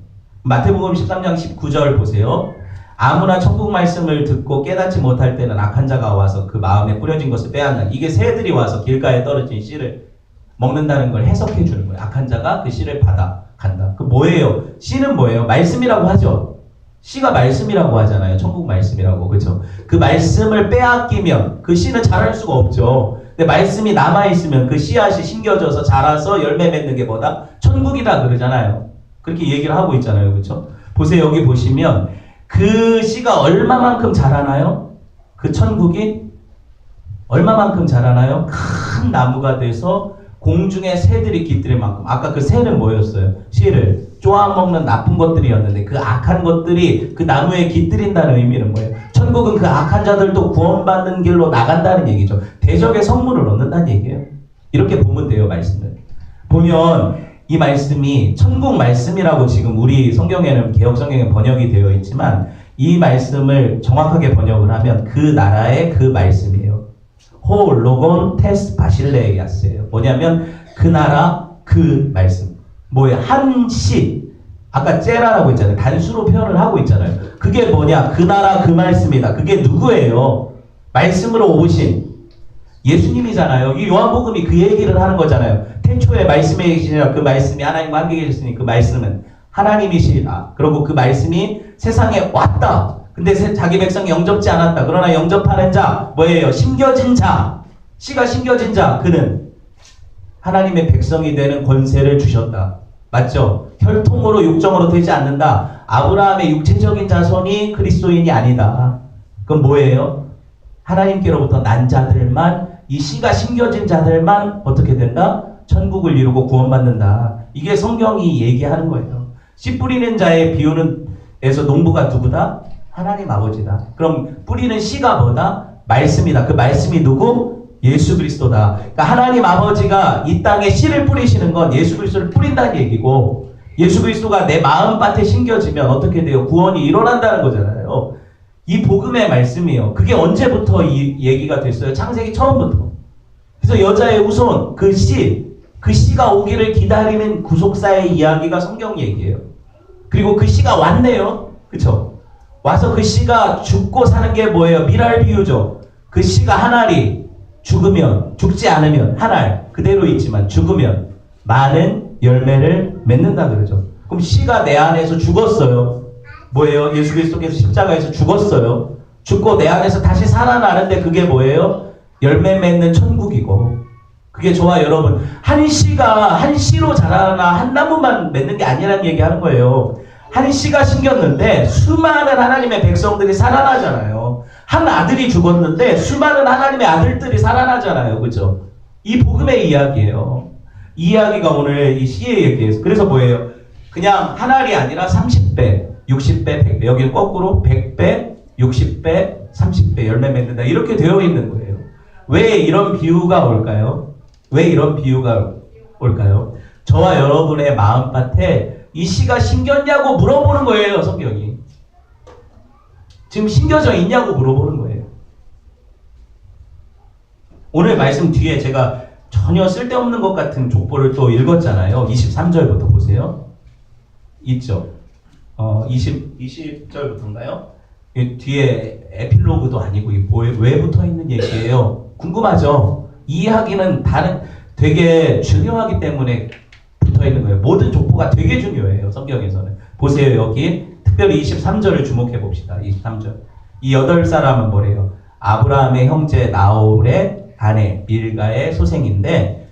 Speaker 1: 마태복음 13장 19절 보세요. 아무나 천국 말씀을 듣고 깨닫지 못할 때는 악한 자가 와서 그 마음에 뿌려진 것을 빼앗는다. 이게 새들이 와서 길가에 떨어진 씨를 먹는다는 걸 해석해 주는 거예요. 악한 자가 그 씨를 받아 간다. 그 뭐예요? 씨는 뭐예요? 말씀이라고 하죠. 씨가 말씀이라고 하잖아요. 천국 말씀이라고. 그렇죠? 그 말씀을 빼앗기면 그 씨는 자랄 수가 없죠. 근데 말씀이 남아있으면 그 씨앗이 심겨져서 자라서 열매 맺는 게 뭐다? 천국이다 그러잖아요. 그렇게 얘기를 하고 있잖아요. 그렇죠? 보세요. 여기 보시면 그 씨가 얼마만큼 자라나요? 그 천국이 얼마만큼 자라나요? 큰 나무가 돼서 공중에 새들이 깃들일 만큼. 아까 그 새는 뭐였어요? 씨를 쪼아먹는 나쁜 것들이었는데 그 악한 것들이 그 나무에 깃들인다는 의미는 뭐예요? 천국은 그 악한 자들도 구원받는 길로 나간다는 얘기죠. 대적의 성문을 얻는다는 얘기예요. 이렇게 보면 돼요, 말씀을. 보면 이 말씀이 천국 말씀이라고 지금 우리 성경에는 개혁 성경에 번역이 되어 있지만 이 말씀을 정확하게 번역을 하면 그 나라의 그 말씀이에요. 호 로곤 테스 바실레야스예요. 뭐냐면 그 나라 그 말씀. 뭐예요? 한 시. 아까 째라라고 했잖아요. 단수로 표현을 하고 있잖아요. 그게 뭐냐? 그 나라 그 말씀이다. 그게 누구예요? 말씀으로 오신 예수님이잖아요. 이 요한복음이 그 얘기를 하는 거잖아요. 태초에 말씀에 계시니라. 그 말씀이 하나님과 함께 계셨으니 그 말씀은 하나님이시라. 그리고 그 말씀이 세상에 왔다. 근데 자기 백성이 영접지 않았다. 그러나 영접하는 자 뭐예요? 심겨진 자. 씨가 심겨진 자. 그는 하나님의 백성이 되는 권세를 주셨다. 맞죠? 혈통으로 육정으로 되지 않는다. 아브라함의 육체적인 자손이 그리스도인이 아니다. 그건 뭐예요? 하나님께로부터 난 자들만, 이 씨가 심겨진 자들만 어떻게 된다? 천국을 이루고 구원받는다. 이게 성경이 얘기하는 거예요. 씨 뿌리는 자의 비유는 에서 농부가 누구다? 하나님 아버지다. 그럼 뿌리는 씨가 뭐다? 말씀이다. 그 말씀이 누구? 예수 그리스도다. 그러니까 하나님 아버지가 이 땅에 씨를 뿌리시는 건 예수 그리스도를 뿌린다는 얘기고, 예수 그리스도가 내 마음밭에 심겨지면 어떻게 돼요? 구원이 일어난다는 거잖아요. 이 복음의 말씀이에요. 그게 언제부터 이 얘기가 됐어요? 창세기 처음부터. 그래서 여자의 후손, 그 씨가 오기를 기다리는 구속사의 이야기가 성경 얘기예요. 그리고 그 씨가 왔네요. 그쵸? 와서 그 씨가 죽고 사는 게 뭐예요? 미랄 비유죠. 그 씨가 한 알이 죽으면, 죽지 않으면 한 알 그대로 있지만 죽으면 많은 열매를 맺는다 그러죠. 그럼 씨가 내 안에서 죽었어요. 뭐예요? 예수 그리스도께서 십자가에서 죽었어요. 죽고 내 안에서 다시 살아나는데 그게 뭐예요? 열매 맺는 천국이고. 그게 좋아 여러분. 한 씨로 자라나 한 나무만 맺는 게 아니라는 얘기 하는 거예요. 한 씨가 심겼는데 수많은 하나님의 백성들이 살아나잖아요. 한 아들이 죽었는데 수많은 하나님의 아들들이 살아나잖아요. 그죠? 이 복음의 이야기예요. 이 이야기가 오늘 이 씨의 얘기예요. 그래서 뭐예요? 그냥 한 알이 아니라 30배, 60배, 100배. 여기는 거꾸로 100배, 60배, 30배 열매 맺는다. 이렇게 되어 있는 거예요. 왜 이런 비유가 올까요? 왜 이런 비유가 올까요? 저와 여러분의 마음밭에 이 씨가 심겼냐고 물어보는 거예요, 성경이. 지금 심겨져 있냐고 물어보는 거예요. 오늘 말씀 뒤에 제가 전혀 쓸데없는 것 같은 족보를 또 읽었잖아요. 23절부터 보세요. 있죠? 20절부터인가요? 뒤에 에필로그도 아니고 왜 붙어 있는 얘기예요? 궁금하죠? 이 이야기는 되게 중요하기 때문에 붙어 있는 거예요. 모든 족보가 되게 중요해요. 성경에서는. 보세요. 여기 특별히 23절을 주목해 봅시다. 23절. 이 8사람은 뭐래요? 아브라함의 형제 나홀의 아내 밀가의 소생인데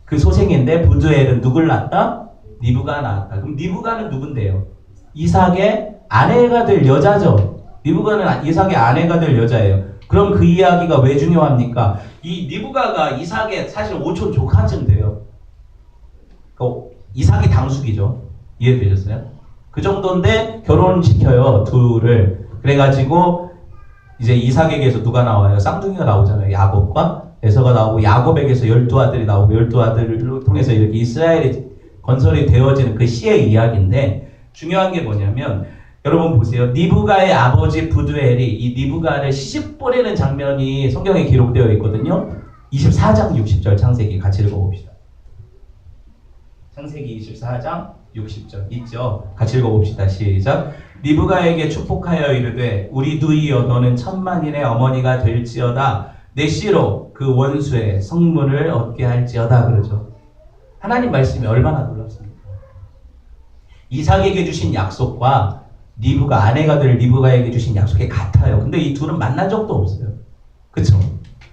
Speaker 1: 그 소생인데 부두엘은 누굴 낳았다? 리브가 낳았다. 그럼 리브가는 누군데요? 이삭의 아내가 될 여자죠. 리브가는 이삭의 아내가 될 여자예요. 그럼 그 이야기가 왜 중요합니까? 이 리브가가 이삭의 사실 오촌 조카쯤 돼요. 이삭이 당숙이죠. 이해되셨어요? 그 정도인데 결혼시켜요. 둘을. 그래가지고 이제 이삭에게서 누가 나와요? 쌍둥이가 나오잖아요. 야곱과 에서가 나오고 야곱에게서 12아들이 나오고 12아들을 통해서 이렇게 이스라엘이 건설이 되어지는 그 시의 이야기인데 중요한 게 뭐냐면 여러분 보세요. 니브가의 아버지 부두엘이 이 니브가를 시집 보내는 장면이 성경에 기록되어 있거든요. 24장 60절 창세기 같이 읽어봅시다. 창세기 24장 60절 있죠? 같이 읽어봅시다. 시작. 리브가에게 축복하여 이르되 우리 누이여 너는 천만인의 어머니가 될지어다. 내 씨로 그 원수의 성문을 얻게 할지어다. 그러죠. 하나님 말씀이 얼마나 놀랍습니까? 이삭에게 주신 약속과 리브가 아내가 될 리브가에게 주신 약속이 같아요. 근데 이 둘은 만난 적도 없어요. 그쵸?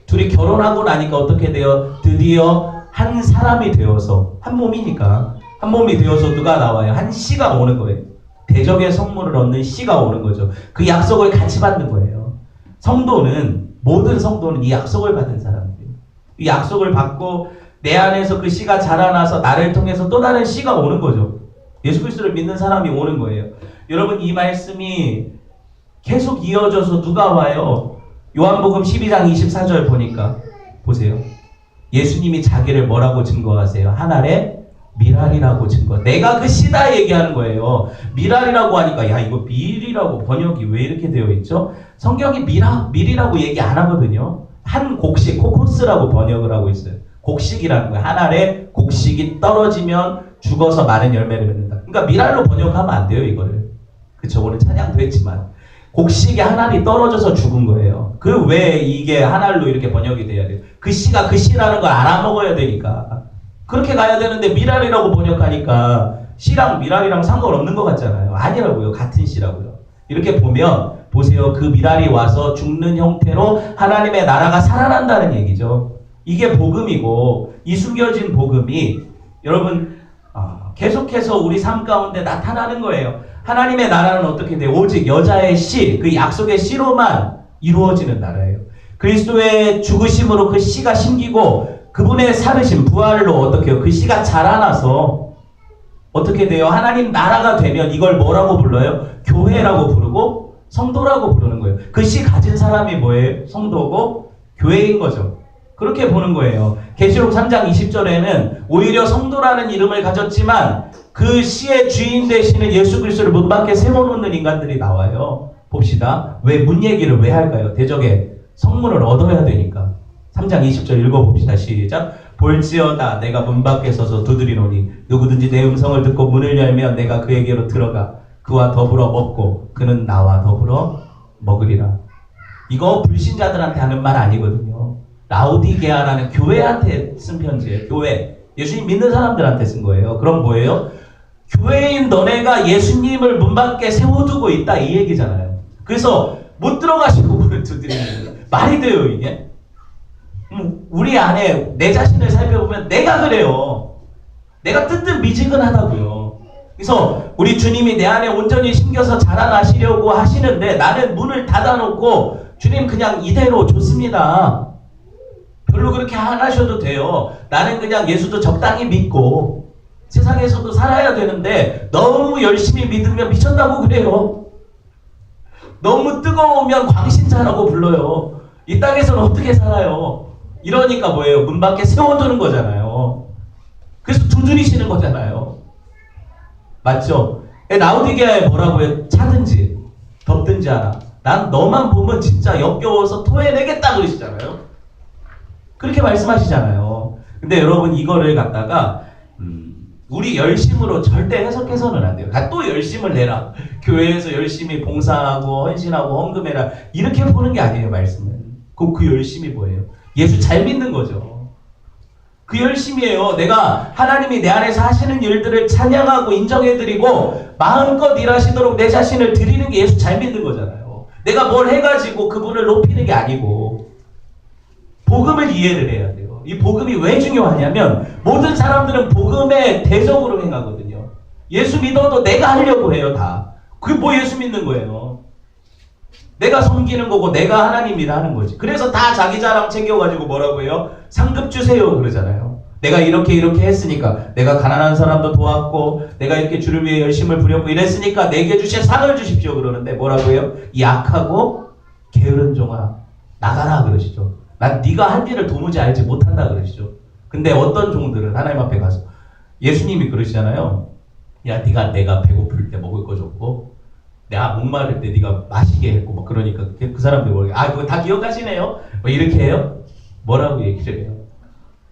Speaker 1: 둘이 결혼하고 나니까 어떻게 돼요? 드디어 한 사람이 되어서 한 몸이니까 한 몸이 되어서 누가 나와요? 한 씨가 오는 거예요. 대적의 성문을 얻는 씨가 오는 거죠. 그 약속을 같이 받는 거예요. 성도는 모든 성도는 이 약속을 받은 사람들이에요. 이 약속을 받고 내 안에서 그 씨가 자라나서 나를 통해서 또 다른 씨가 오는 거죠. 예수 그리스도를 믿는 사람이 오는 거예요. 여러분 이 말씀이 계속 이어져서 누가 와요? 요한복음 12장 24절 보니까 보세요. 예수님이 자기를 뭐라고 증거하세요? 한 알의 미랄이라고 증거. 내가 그 씨다 얘기하는 거예요. 미랄이라고 하니까 야 이거 밀이라고 번역이 왜 이렇게 되어 있죠? 성경이 밀이라고 얘기 안 하거든요. 한 곡식, 코코스라고 번역을 하고 있어요. 곡식이라는 거예요. 한 알의 곡식이 떨어지면 죽어서 마른 열매를 맺는다. 그러니까 미랄로 번역하면 안 돼요, 이거를. 그쵸? 오늘 찬양도 했지만. 곡식이 한 알이 떨어져서 죽은 거예요. 그 왜 이게 한 알로 이렇게 번역이 돼야 돼요? 그 씨가 그 씨라는 걸 알아먹어야 되니까. 그렇게 가야 되는데 미랄이라고 번역하니까 씨랑 미랄이랑 상관없는 것 같잖아요. 아니라고요. 같은 씨라고요. 이렇게 보면 보세요. 그 미랄이 와서 죽는 형태로 하나님의 나라가 살아난다는 얘기죠. 이게 복음이고 이 숨겨진 복음이 여러분 계속해서 우리 삶 가운데 나타나는 거예요. 하나님의 나라는 어떻게 돼요? 오직 여자의 씨, 그 약속의 씨로만 이루어지는 나라예요. 그리스도의 죽으심으로 그 씨가 심기고 그분의 살으심, 부활로 어떻게 해요? 그 씨가 자라나서 어떻게 돼요? 하나님 나라가 되면 이걸 뭐라고 불러요? 교회라고 부르고 성도라고 부르는 거예요. 그 씨 가진 사람이 뭐예요? 성도고 교회인 거죠. 그렇게 보는 거예요. 계시록 3장 20절에는 오히려 성도라는 이름을 가졌지만 그 씨의 주인 되시는 예수 그리스도를 문 밖에 세워놓는 인간들이 나와요. 봅시다. 왜 문 얘기를 왜 할까요? 대적의 성문을 얻어야 되니까. 3장 20절 읽어봅시다. 시작. 볼지어다 내가 문 밖에 서서 두드리노니 누구든지 내 음성을 듣고 문을 열면 내가 그에게로 들어가 그와 더불어 먹고 그는 나와 더불어 먹으리라. 이거 불신자들한테 하는 말 아니거든요. 라오디게아라는 교회한테 쓴 편지예요. 교회. 예수님 믿는 사람들한테 쓴 거예요. 그럼 뭐예요? 교회인 너네가 예수님을 문 밖에 세워두고 있다 이 얘기잖아요. 그래서 못 들어가시고 문을 두드리는 거예요. 말이 돼요 이게? 우리 안에 내 자신을 살펴보면 내가 그래요. 내가 뜨뜻미지근하다고요. 그래서 우리 주님이 내 안에 온전히 심겨서 자라나시려고 하시는데 나는 문을 닫아놓고 주님 그냥 이대로 좋습니다. 별로 그렇게 안 하셔도 돼요. 나는 그냥 예수도 적당히 믿고 세상에서도 살아야 되는데 너무 열심히 믿으면 미쳤다고 그래요. 너무 뜨거우면 광신자라고 불러요. 이 땅에서는 어떻게 살아요? 이러니까 뭐예요? 문 밖에 세워두는 거잖아요. 그래서 두드리시는 거잖아요. 맞죠? 라오디게아에 뭐라고 해요? 차든지 덥든지 하라. 난 너만 보면 진짜 역겨워서 토해내겠다 그러시잖아요. 그렇게 말씀하시잖아요. 근데 여러분 이거를 갖다가 우리 열심으로 절대 해석해서는 안 돼요. 또 열심을 내라. 교회에서 열심히 봉사하고 헌신하고 헌금해라. 이렇게 보는 게 아니에요. 말씀은. 그 열심이 뭐예요? 예수 잘 믿는 거죠. 그 열심이에요. 내가 하나님이 내 안에서 하시는 일들을 찬양하고 인정해드리고 마음껏 일하시도록 내 자신을 드리는 게 예수 잘 믿는 거잖아요. 내가 뭘 해가지고 그분을 높이는 게 아니고 복음을 이해를 해야 돼요. 이 복음이 왜 중요하냐면 모든 사람들은 복음에 대적으로 행하거든요. 예수 믿어도 내가 하려고 해요. 다. 그게 뭐 예수 믿는 거예요. 내가 섬기는 거고 내가 하나님이라 하는 거지. 그래서 다 자기 자랑 챙겨가지고 뭐라고 해요? 상급 주세요 그러잖아요. 내가 이렇게 했으니까, 내가 가난한 사람도 도왔고 내가 이렇게 주를 위해 열심을 부렸고 이랬으니까 내게 주실 상을 주십시오 그러는데 뭐라고 해요? 이 악하고 게으른 종아 나가라 그러시죠. 난 네가 한 일을 도무지 알지 못한다 그러시죠. 근데 어떤 종들은 하나님 앞에 가서 예수님이 그러시잖아요. 야, 내가 배고플 때 먹을 거 줬고 내가 목마를 때 네가 마시게 했고 막 그러니까 그 사람들이 뭐래? 아, 그거 다 기억하시네요? 뭐 이렇게 해요? 뭐라고 얘기를 해요?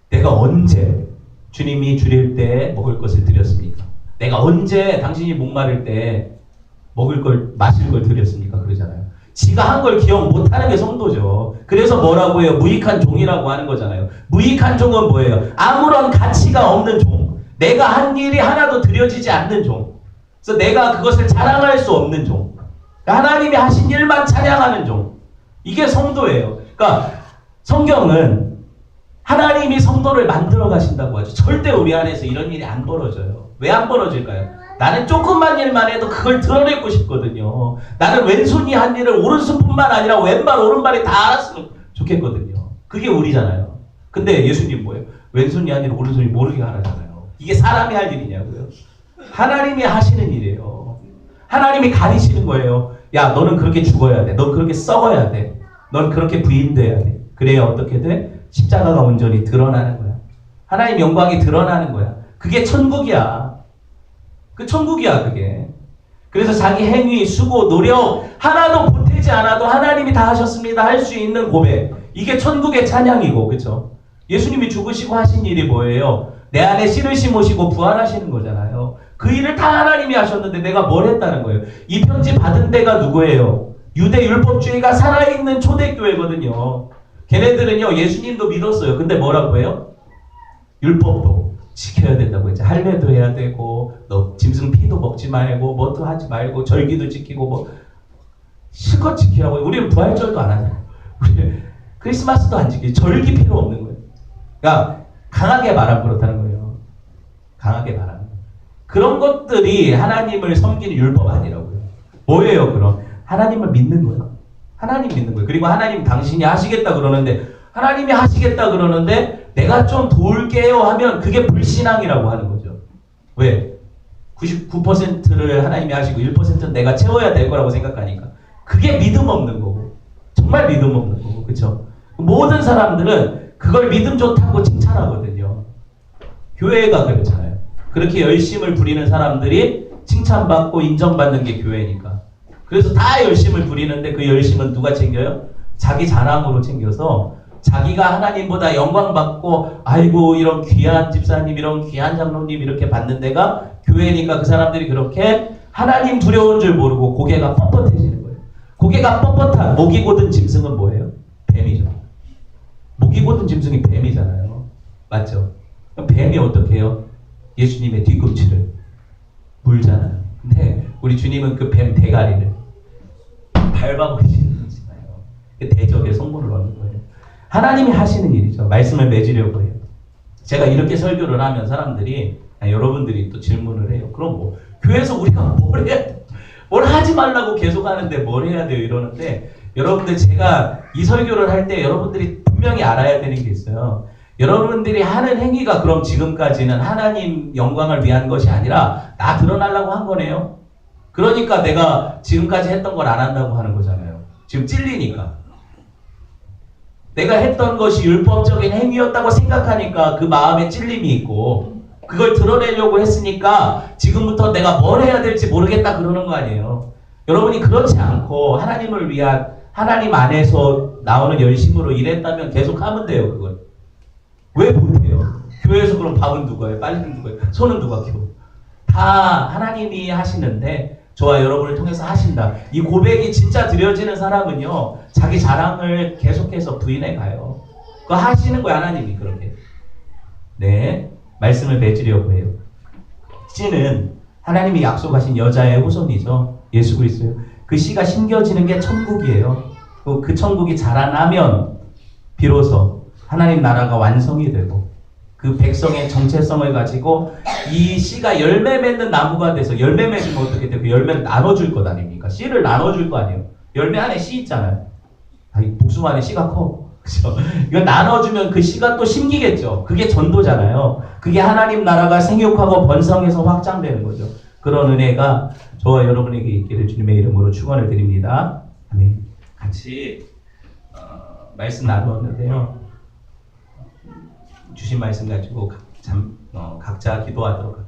Speaker 1: 내가 언제 주님이 주릴 때 먹을 것을 드렸습니까? 내가 언제 당신이 목마를 때 먹을 걸 마실 걸 드렸습니까? 그러잖아요. 지가 한 걸 기억 못하는 게 성도죠. 그래서 뭐라고 해요? 무익한 종이라고 하는 거잖아요. 무익한 종은 뭐예요? 아무런 가치가 없는 종. 내가 한 일이 하나도 드려지지 않는 종. 그래서 내가 그것을 자랑할 수 없는 종. 하나님이 하신 일만 찬양하는 종. 이게 성도예요. 그러니까 성경은 하나님이 성도를 만들어 가신다고 하죠. 절대 우리 안에서 이런 일이 안 벌어져요. 왜 안 벌어질까요? 나는 조금만 일만 해도 그걸 드러내고 싶거든요. 나는 왼손이 한 일을 오른손뿐만 아니라 왼발 오른발이 다 알았으면 좋겠거든요. 그게 우리잖아요. 근데 예수님 뭐예요? 왼손이 한 일을 오른손이 모르게 하라잖아요. 이게 사람이 할 일이냐고요. 하나님이 하시는 일이에요. 하나님이 가리시는 거예요. 야, 너는 그렇게 죽어야 돼. 넌 그렇게 썩어야 돼. 넌 그렇게 부인돼야 돼. 그래야 어떻게 돼? 십자가가 온전히 드러나는 거야. 하나님 영광이 드러나는 거야. 그게 천국이야. 그 천국이야 그게. 그래서 자기 행위, 수고, 노력 하나도 보태지 않아도 하나님이 다 하셨습니다 할 수 있는 고백. 이게 천국의 찬양이고, 그렇죠? 예수님이 죽으시고 하신 일이 뭐예요? 내 안에 씨를 심으시고 부활하시는 거잖아요. 그 일을 다 하나님이 하셨는데 내가 뭘 했다는 거예요? 이 편지 받은 데가 누구예요? 유대 율법주의가 살아있는 초대교회거든요. 걔네들은요 예수님도 믿었어요. 근데 뭐라고 해요? 율법도 지켜야 된다고 했죠. 할례도 해야 되고 너 짐승 피도 먹지 말고 뭐도 하지 말고 절기도 지키고 뭐 실컷 지키라고. 우리는 부활절도 안 하잖아요. 우리는 크리스마스도 안 지키고 절기 필요 없는 거예요. 그러니까 강하게 말하면 그렇다는 거예요. 강하게 말하면. 그런 것들이 하나님을 섬기는 율법 아니라고요. 뭐예요 그럼? 하나님을 믿는 거예요. 하나님 믿는 거예요. 그리고 하나님 당신이 하시겠다 그러는데 하나님이 하시겠다 그러는데 내가 좀 도울게요 하면 그게 불신앙이라고 하는 거죠. 왜? 99%를 하나님이 하시고 1%는 내가 채워야 될 거라고 생각하니까 그게 믿음 없는 거고 정말 믿음 없는 거고 그렇죠? 모든 사람들은 그걸 믿음 좋다고 칭찬하거든요. 교회가 그렇잖아요. 그렇게 열심을 부리는 사람들이 칭찬받고 인정받는 게 교회니까. 그래서 다 열심을 부리는데 그 열심은 누가 챙겨요? 자기 자랑으로 챙겨서 자기가 하나님보다 영광받고 아이고 이런 귀한 집사님 이런 귀한 장로님 이렇게 받는 데가 교회니까 그 사람들이 그렇게 하나님 두려운 줄 모르고 고개가 뻣뻣해지는 거예요. 고개가 뻣뻣한 목이 곧은 짐승은 뭐예요? 뱀이죠. 목이 곧은 짐승이 뱀이잖아요. 맞죠? 그럼 뱀이 어떻게 해요? 예수님의 뒤꿈치를 물잖아요. 근데 우리 주님은 그 뱀 대가리를 밟아버리시는 거잖아요. 대적의 성물을 얻는 거예요. 하나님이 하시는 일이죠. 말씀을 맺으려고 해요. 제가 이렇게 설교를 하면 사람들이 여러분들이 또 질문을 해요. 그럼 뭐 교회에서 우리가 뭘 해야 돼? 뭘 하지 말라고 계속 하는데 뭘 해야 돼요? 이러는데 여러분들 제가 이 설교를 할 때 여러분들이 분명히 알아야 되는 게 있어요. 여러분들이 하는 행위가 그럼 지금까지는 하나님 영광을 위한 것이 아니라 나 드러나려고 한 거네요. 그러니까 내가 지금까지 했던 걸 안 한다고 하는 거잖아요. 지금 찔리니까. 내가 했던 것이 율법적인 행위였다고 생각하니까 그 마음에 찔림이 있고 그걸 드러내려고 했으니까 지금부터 내가 뭘 해야 될지 모르겠다 그러는 거 아니에요. 여러분이 그렇지 않고 하나님을 위한 하나님 안에서 나오는 열심으로 일했다면 계속 하면 돼요. 그걸. 왜 못해요? 교회에서 그럼 밥은 누가 해요? 빨래는 누가 해요? 손은 누가 켜? 다 하나님이 하시는데 저와 여러분을 통해서 하신다. 이 고백이 진짜 드려지는 사람은요. 자기 자랑을 계속해서 부인해 가요. 그거 하시는 거야 하나님이 그렇게. 네. 말씀을 맺으려고 해요. 씨는 하나님이 약속하신 여자의 후손이죠. 예수 그리스도예요. 그 씨가 심겨지는 게 천국이에요. 그 천국이 자라나면 비로소 하나님 나라가 완성이 되고 그 백성의 정체성을 가지고 이 씨가 열매 맺는 나무가 돼서 열매 맺으면 어떻게 돼? 그 열매를 나눠줄 것 아닙니까? 씨를 나눠줄 거 아니에요. 열매 안에 씨 있잖아요. 복숭아 안에 씨가 커. 그죠? 이거 나눠주면 그 씨가 또 심기겠죠. 그게 전도잖아요. 그게 하나님 나라가 생육하고 번성해서 확장되는 거죠. 그런 은혜가 저와 여러분에게 있기를 주님의 이름으로 축원을 드립니다. 아멘. 같이 말씀 나누었는데요. 주신 말씀 가지고 각자 기도하도록